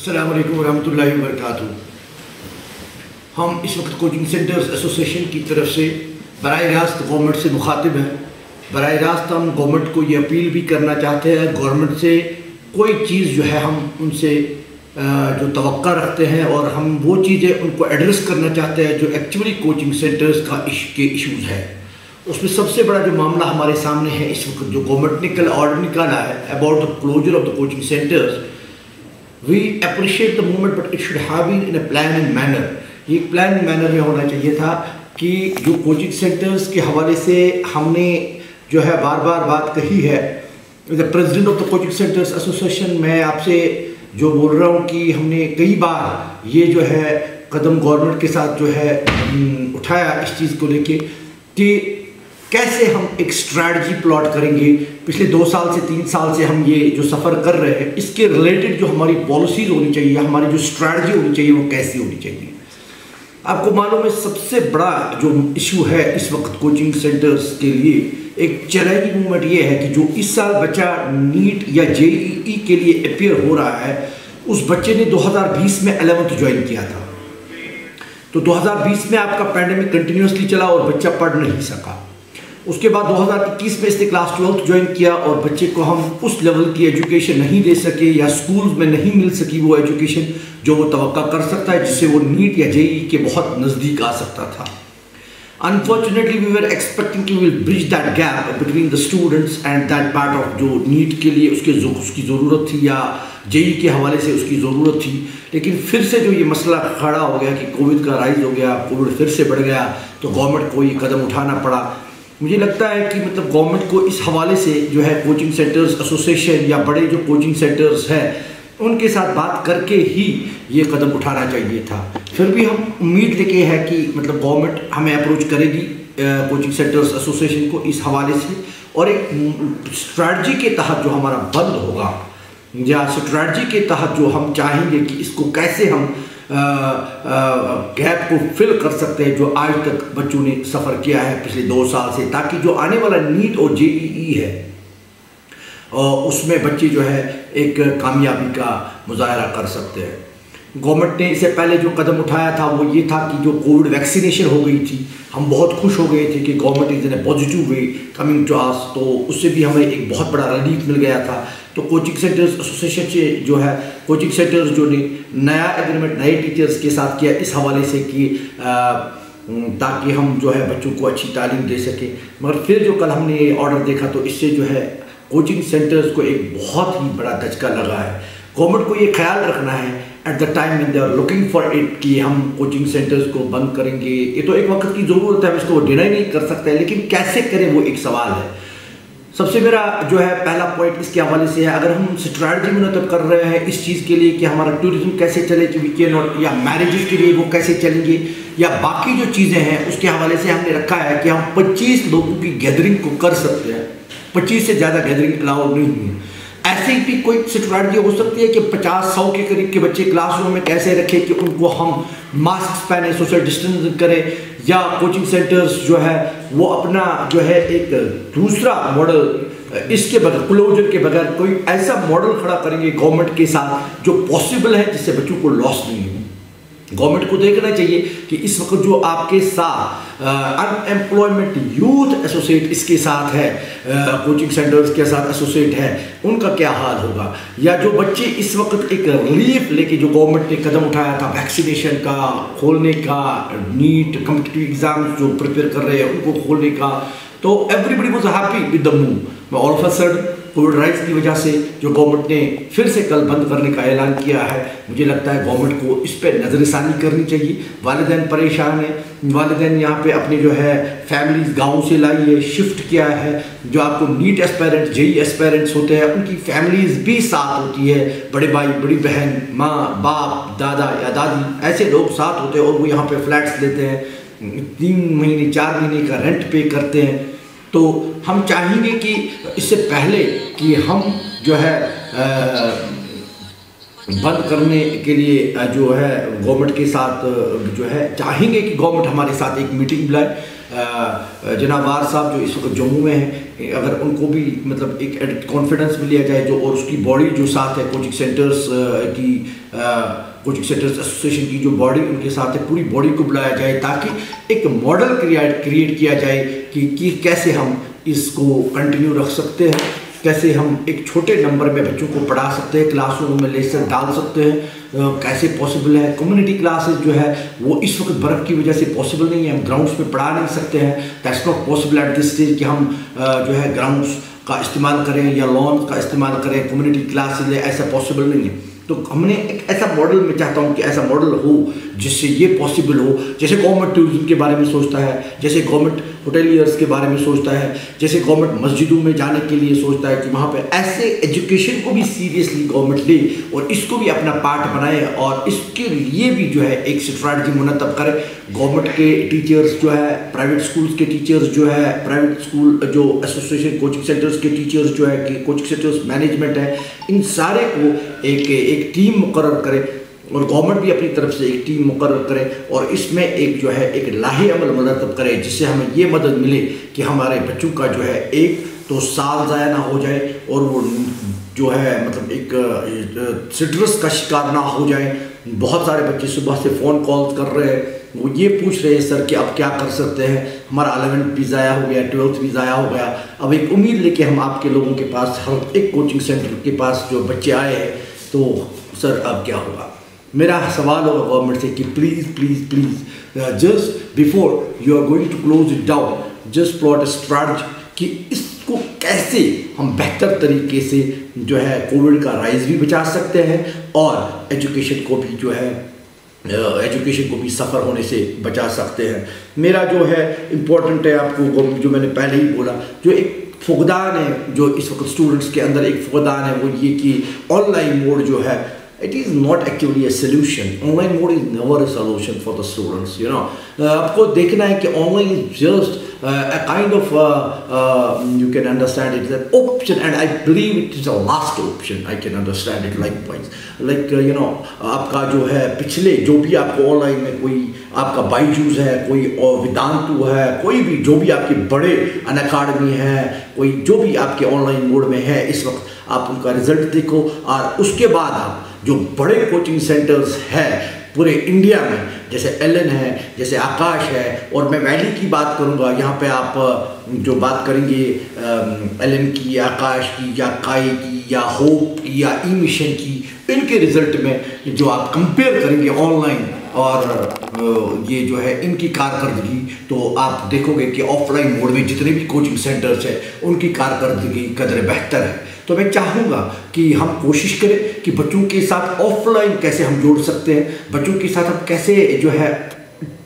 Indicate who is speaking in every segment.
Speaker 1: अस्सलाम वालेकुम रहमतुल्लाहि व बरकातुहू। हम इस वक्त कोचिंग सेंटर्स एसोसिएशन की तरफ से बराह रास्त गवर्नमेंट से मुखातिब हैं। बराह रास्त हम गवर्नमेंट को ये अपील भी करना चाहते हैं, गवर्नमेंट से कोई चीज़ जो है हम उनसे जो तवक्का रखते हैं और हम वो चीज़ें उनको एड्रेस करना चाहते हैं जो एक्चुअली कोचिंग सेंटर्स के इश्यूज़ है। उसमें सबसे बड़ा जो मामला हमारे सामने है इस वक्त, जो गवर्नमेंट ने कल ऑर्डर निकाला है about the closure of the coaching centres, we appreciate the movement but it should have been in a planning manner. ये प्लानिंग मैनर में होना चाहिए था कि जो कोचिंग सेंटर्स के हवाले से हमने जो है बार बार बात कही है। The president of the coaching centres association, मैं आपसे जो बोल रहा हूँ कि हमने कई बार ये जो है कदम गवर्नमेंट के साथ जो है उठाया इस चीज़ को लेके कि कैसे हम एक स्ट्रैटेजी प्लॉट करेंगे। पिछले 2 साल से 3 साल से हम ये जो सफ़र कर रहे हैं, इसके रिलेटेड जो हमारी पॉलिसीज़ होनी चाहिए, हमारी जो स्ट्रैटेजी होनी चाहिए वो कैसी होनी चाहिए। आपको मालूम है सबसे बड़ा जो इशू है इस वक्त कोचिंग सेंटर्स के लिए, एक चैलेंजिंग मूवमेंट ये है कि जो इस साल बच्चा नीट या जेईई के लिए अपेयर हो रहा है, उस बच्चे ने 2020 में 11th ज्वाइन किया था। तो 2020 में आपका पैंडेमिक कंटिन्यूसली चला और बच्चा पढ़ नहीं सका। उसके बाद 2021 में इसने क्लास 12th ज्वाइन किया और बच्चे को हम उस लेवल की एजुकेशन नहीं दे सके या स्कूल में नहीं मिल सकी वो एजुकेशन जो वो तवक्का कर सकता है, जिससे वो नीट या जेईई के बहुत नज़दीक आ सकता था। Unfortunately we were expecting to will bridge that gap between the students and that part of जो नीट के लिए उसकी ज़रूरत थी या जेईई के हवाले से उसकी ज़रूरत थी। लेकिन फिर से जो ये मसला खड़ा हो गया कि कोविड का राइज हो गया, कोविड फिर से बढ़ गया, तो गवर्नमेंट को ये कदम उठाना पड़ा। मुझे लगता है कि मतलब गवर्नमेंट को इस हवाले से जो है कोचिंग सेंटर्स एसोसिएशन या बड़े जो कोचिंग सेंटर्स हैं उनके साथ बात करके ही ये कदम उठाना चाहिए था। फिर भी हम उम्मीद लेके हैं कि मतलब गवर्नमेंट हमें अप्रोच करेगी कोचिंग सेंटर्स एसोसिएशन को इस हवाले से, और एक स्ट्रैटेजी के तहत जो हमारा बंद होगा या स्ट्रैटेजी के तहत जो हम चाहेंगे कि इसको कैसे हम गैप को फिल कर सकते हैं जो आज तक बच्चों ने सफ़र किया है पिछले 2 साल से, ताकि जो आने वाला नीट और जेईई है उसमें बच्चे जो है एक कामयाबी का मुजाहरा कर सकते हैं। गवर्नमेंट ने इससे पहले जो कदम उठाया था वो ये था कि जो कोविड वैक्सीनेशन हो गई थी, हम बहुत खुश हो गए थे कि government is in a positive way coming to us, तो उससे भी हमें एक बहुत बड़ा रिलीफ मिल गया था। तो कोचिंग सेंटर्स एसोसिएशन से जो है कोचिंग सेंटर्स जो ने नया एग्रीमेंट नए टीचर्स के साथ किया इस हवाले से कि ताकि हम जो है बच्चों को अच्छी तालीम दे सकें। मगर फिर जो कल हमने ये ऑर्डर देखा तो इससे जो है कोचिंग सेंटर्स को एक बहुत ही बड़ा धचका लगा है। गवर्नमेंट को ये ख्याल रखना है at the time when they are looking for it कि हम कोचिंग सेंटर्स को बंद करेंगे। ये तो एक वक्त की ज़रूरत है, हम इसको डिनाई नहीं कर सकते, लेकिन कैसे करें वो एक सवाल है। सबसे मेरा जो है पहला पॉइंट इसके हवाले से है, अगर हम स्ट्रैटेजी मुनतब कर रहे हैं इस चीज़ के लिए कि हमारा टूरिज्म कैसे चले वीकेंड और या मैरिजेस के लिए वो कैसे चलेंगे या बाकी जो चीज़ें हैं उसके हवाले से हमने रखा है कि हम 25 लोगों की गैदरिंग को कर सकते हैं, 25 से ज़्यादा गैदरिंग अलाउड नहीं है। ऐसे भी कोई स्ट्रैटेजी हो सकती है कि 50-100 के करीब के बच्चे क्लासरूम में कैसे रखें कि उनको हम मास्क पहने, सोशल डिस्टेंसिंग करें, या कोचिंग सेंटर्स जो है वो अपना जो है एक दूसरा मॉडल इसके बगैर क्लोजर के बगैर कोई ऐसा मॉडल खड़ा करेंगे गवर्नमेंट के साथ जो पॉसिबल है, जिससे बच्चों को लॉस नहीं हो। गवर्नमेंट को देखना चाहिए कि इस वक्त जो आपके साथ अनएम्प्लॉयमेंट यूथ एसोसिएट इसके साथ है, कोचिंग सेंटर्स के साथ एसोसिएट है, उनका क्या हाल होगा। या जो बच्चे इस वक्त एक रिलीफ लेके जो गवर्नमेंट ने कदम उठाया था वैक्सीनेशन का, खोलने का, नीट कॉम्पिटिटिव एग्जाम जो प्रिपेयर कर रहे हैं उनको खोलने का, तो everybody was happy with the move. All of a sudden Covid rise की वजह से जो गवर्नमेंट ने फिर से कल बंद करने का ऐलान किया है, मुझे लगता है गवर्नमेंट को इस पर नज़रसानी करनी चाहिए। वालिदैन परेशान है, वालिदैन यहाँ पे अपने जो है फैमिलीज गाँव से लाई है, शिफ्ट किया है। जो आपको नीट एस्पायरेंट्स जेईई एस्पायरेंट्स होते हैं उनकी फैमिलीज भी साथ होती है, बड़े भाई बड़ी बहन, माँ बाप, दादा या दादी, ऐसे लोग साथ होते हैं और वो यहाँ पे फ्लैट्स लेते हैं, 3 महीने 4 महीने का रेंट पे करते हैं। तो हम चाहेंगे कि इससे पहले कि हम जो है बंद करने के लिए जो है गवर्नमेंट के साथ जो है चाहेंगे कि गवर्नमेंट हमारे साथ एक मीटिंग बुलाए। जनाब वार साहब जो इस वक्त जम्मू में हैं, अगर उनको भी मतलब एक कॉन्फिडेंस में लिया जाए जो, और उसकी बॉडी जो साथ है कोचिंग सेंटर्स की, कोचिंग सेंटर्स एसोसिएशन की जो बॉडी उनके साथ है, पूरी बॉडी को बुलाया जाए ताकि एक मॉडल क्रिएट किया जाए कि कैसे हम इसको कंटिन्यू रख सकते हैं, कैसे हम एक छोटे नंबर में बच्चों को पढ़ा सकते हैं, क्लासरूम में लेसन डाल सकते हैं, कैसे पॉसिबल है। कम्युनिटी क्लासेस जो है वो इस वक्त बर्फ़ की वजह से पॉसिबल नहीं है, हम ग्राउंड्स में पढ़ा नहीं सकते हैं, that's not possible at this stage कि हम जो है ग्राउंड्स का इस्तेमाल करें या लॉन का इस्तेमाल करें, कम्युनिटी क्लासेस ले, ऐसा पॉसिबल नहीं है। तो हमने एक ऐसा मॉडल, मैं चाहता हूँ कि ऐसा मॉडल हो जिससे ये पॉसिबल हो, जैसे गवर्नमेंट टूरिज्म के बारे में सोचता है, जैसे गवर्नमेंट होटेलियर्स के बारे में सोचता है, जैसे गवर्नमेंट मस्जिदों में जाने के लिए सोचता है कि वहाँ पे ऐसे एजुकेशन को भी सीरियसली गवर्नमेंट ले और इसको भी अपना पार्ट बनाए और इसके लिए भी जो है एक स्ट्रैटेजी मुनत्तब करे। गवर्नमेंट के टीचर्स जो है, प्राइवेट स्कूल्स के टीचर्स जो है, प्राइवेट स्कूल जो एसोसिएशन कोचिंग सेंटर्स के टीचर्स जो है, कि कोचिंग सेंटर्स मैनेजमेंट है, इन सारे को एक टीम मुकर्रर करे और गवर्नमेंट भी अपनी तरफ से एक टीम मुकर्रर करे और इसमें एक जो है एक लाहे अमल मरतब करे जिससे हमें ये मदद मिले कि हमारे बच्चों का जो है एक तो साल ज़ाया ना हो जाए और वो जो है मतलब एक स्ट्रेस का शिकार ना हो जाए। बहुत सारे बच्चे सुबह से फ़ोन कॉल्स कर रहे हैं, वो ये पूछ रहे हैं सर कि अब क्या कर सकते हैं, हमारा 11th भी ज़ाया हो गया, 12th भी ज़ाया हो गया, अब एक उम्मीद लेके हम आपके लोगों के पास, हर एक कोचिंग सेंटर के पास जो बच्चे आए हैं, तो सर अब क्या होगा। मेरा सवाल होगा गवर्नमेंट से कि please please please just before you are going to close it down, just plot a strategy कि इसको कैसे हम बेहतर तरीके से जो है कोविड का राइज भी बचा सकते हैं और एजुकेशन को भी जो है एजुकेशन को भी सफ़र होने से बचा सकते हैं। मेरा जो है इम्पोर्टेंट है आपको जो मैंने पहले ही बोला, जो एक फुकदान है जो इस वक्त स्टूडेंट्स के अंदर एक फुकदान है, वो ये कि ऑनलाइन मोड जो है it is not actually a solution. Online mode is never a solution for the students, you know. आपको देखना है कि online is just a kind of you can understand it as an option, and I believe it is a last option. I can understand it likewise. Like you know, आपका जो है पिछले जो भी आपको ऑनलाइन में कोई आपका बाईजूस है, कोई और वेदांतु है, कोई भी जो भी आपके बड़े अनअकैडमी है, कोई जो भी आपके ऑनलाइन मोड में है इस वक्त, आप उनका रिजल्ट देखो और उसके बाद आप जो बड़े कोचिंग सेंटर्स है पूरे इंडिया में, जैसे एलन है, जैसे आकाश है, और मैं वैली की बात करूंगा, यहाँ पे आप जो बात करेंगे एलन की, आकाश की, या काई की, या होप की, या ई मिशन की, इनके रिजल्ट में जो आप कंपेयर करेंगे ऑनलाइन और ये जो है इनकी कारकर्दगी, तो आप देखोगे कि ऑफलाइन मोड में जितने भी कोचिंग सेंटर्स हैं उनकी कारकर्दगी कदर बेहतर है। तो मैं चाहूँगा कि हम कोशिश करें कि बच्चों के साथ ऑफलाइन कैसे हम जोड़ सकते हैं, बच्चों के साथ हम कैसे जो है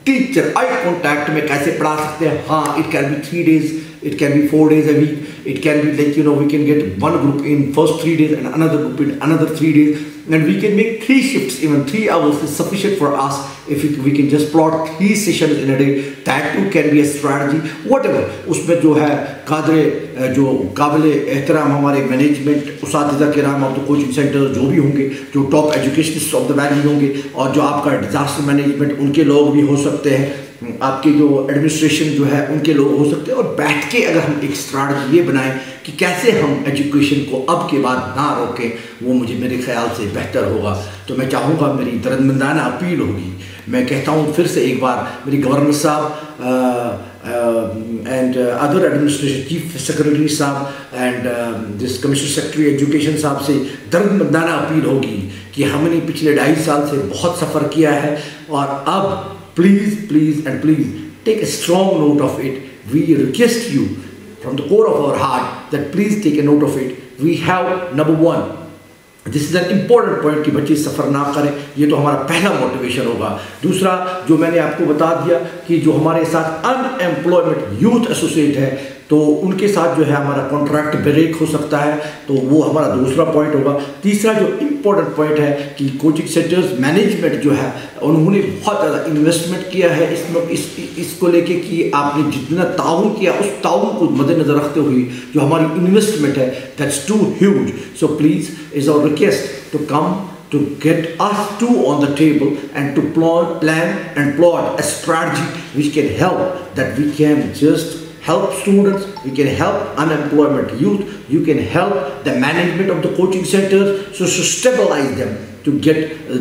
Speaker 1: टीचर आई कॉन्टैक्ट में कैसे पढ़ा सकते हैं। हाँ, it can be 3 days, it can be 4 days a week, it can be like, you know, we can get one group in first 3 days and another group in another 3 days, and we can make 3 shifts, even 3 hours is sufficient for us if we can just plot 3 sessions in a day. That too can be a strategy, whatever. उसमें जो है कादरे जो काबिल एहतराम हमारे management उस्ताद किराम और तो कोचिंग सेंटर जो भी होंगे, जो top educationist of the valley होंगे, और जो आपका डिजास्टर मैनेजमेंट उनके लोग भी हो सकते हैं, आपके जो एडमिनिस्ट्रेशन जो है उनके लोग हो सकते हैं, और बैठ के अगर हम एक स्ट्रैटेजी ये बनाएं कि कैसे हम एजुकेशन को अब के बाद ना रोकें, वो मुझे मेरे ख्याल से बेहतर होगा। तो मैं चाहूँगा, मेरी दर्दमंदाना अपील होगी, मैं कहता हूँ फिर से एक बार, मेरी गवर्नर साहब and other administration chief secretary साहब and this commissioner secretary education साहब से दर्दमंदाना अपील होगी कि हमने पिछले 2.5 साल से बहुत सफ़र किया है, और अब please and please take a strong note of it. We request you from the core of our heart that please take a note of it. We have number 1, this is an important point कि बच्चे सफ़र ना करें, ये तो हमारा पहला motivation होगा। दूसरा जो मैंने आपको बता दिया कि जो हमारे साथ अनएम्प्लॉयमेंट यूथ एसोसिएट है, तो उनके साथ जो है हमारा कॉन्ट्रैक्ट ब्रेक हो सकता है, तो वो हमारा दूसरा पॉइंट होगा। तीसरा जो इम्पोर्टेंट पॉइंट है कि कोचिंग सेंटर्स मैनेजमेंट जो है उन्होंने बहुत ज़्यादा इन्वेस्टमेंट किया है इसको लेके कि आपने जितना ताउन किया उस ताउन को मद्देनज़र रखते हुए जो हमारी इन्वेस्टमेंट है that's too huge. So please is our request to come to get us two on the table and to plan and plot a strategy which can help that we can just help students, you can help unemployment youth, you can help the management of the coaching centers, so stabilize them to get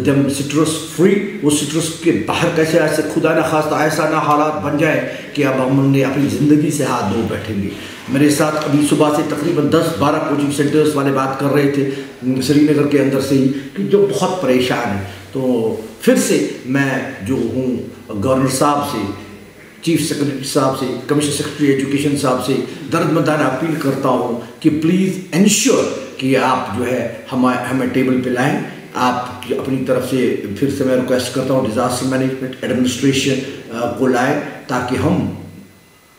Speaker 1: them stress free. वो stress के बाहर कैसे ऐसे खुदा ना खास्ता ऐसा ना हालात बन जाए कि अब हमने अपनी ज़िंदगी से हाथ धो बैठेंगे। मेरे साथ अभी सुबह से तकरीबन 10-12 कोचिंग सेंटर्स वाले बात कर रहे थे श्रीनगर के अंदर से ही कि जो बहुत परेशान है। तो फिर से मैं जो हूँ गवर्नर साहब से, चीफ सेक्रेटरी साहब से, कमिश्नर सेक्रेटरी एजुकेशन साहब से दर्द-मदाना अपील करता हूँ कि प्लीज़ इंश्योर कि आप जो है हमें टेबल पे लाएं। आप अपनी तरफ से फिर से मैं रिक्वेस्ट करता हूँ डिज़ास्टर मैनेजमेंट एडमिनिस्ट्रेशन को लाएं ताकि हम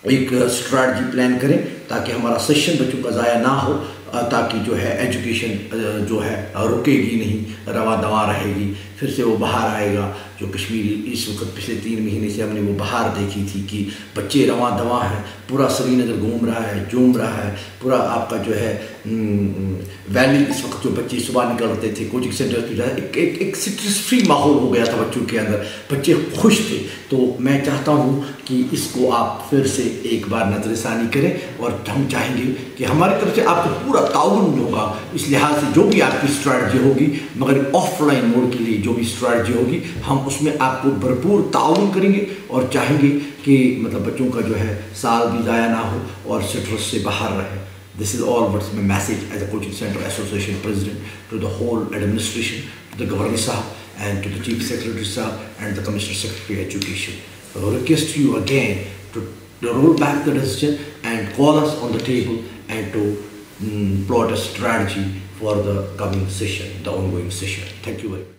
Speaker 1: एक स्ट्रैटेजी प्लान करें ताकि हमारा सेशन बच्चों का ज़ाया ना हो, ताकि जो है एजुकेशन जो है रुकेगी नहीं, रवा दवा रहेगी। फिर से वो बाहर आएगा जो कश्मीरी इस वक्त पिछले 3 महीने से हमने वो बाहर देखी थी कि बच्चे रवा दवा हैं, पूरा श्रीनगर घूम रहा है, झूम रहा है, पूरा आपका जो है वैली इस वक्त जो बच्चे सुबह निकलते थे कोचिंग सेंटर की एक स्ट्रेस फ्री माहौल हो गया था बच्चों के अंदर, बच्चे खुश थे। तो मैं चाहता हूँ कि इसको आप फिर से एक बार नज़रसानी करें और हम चाहेंगे कि हमारी तरफ से आपको पूरा ताउन होगा इस लिहाज से जो भी आपकी स्ट्रैटेजी होगी, मगर ऑफलाइन मोड के लिए जो भी स्ट्रैटेजी होगी हम उसमें आपको भरपूर ताउन करेंगे और चाहेंगे कि मतलब बच्चों का जो है साल भी ज़ाया ना हो और स्ट्रेस से बाहर रहे। This is all what's my message as a Coaching Center Association President to the whole administration, to the Governor Sahab and to the Chief Secretary Sahab and the Commissioner Secretary Education. So I request you again to roll back the decision and call us on the table and to plot a strategy for the coming session, the ongoing session. Thank you very much.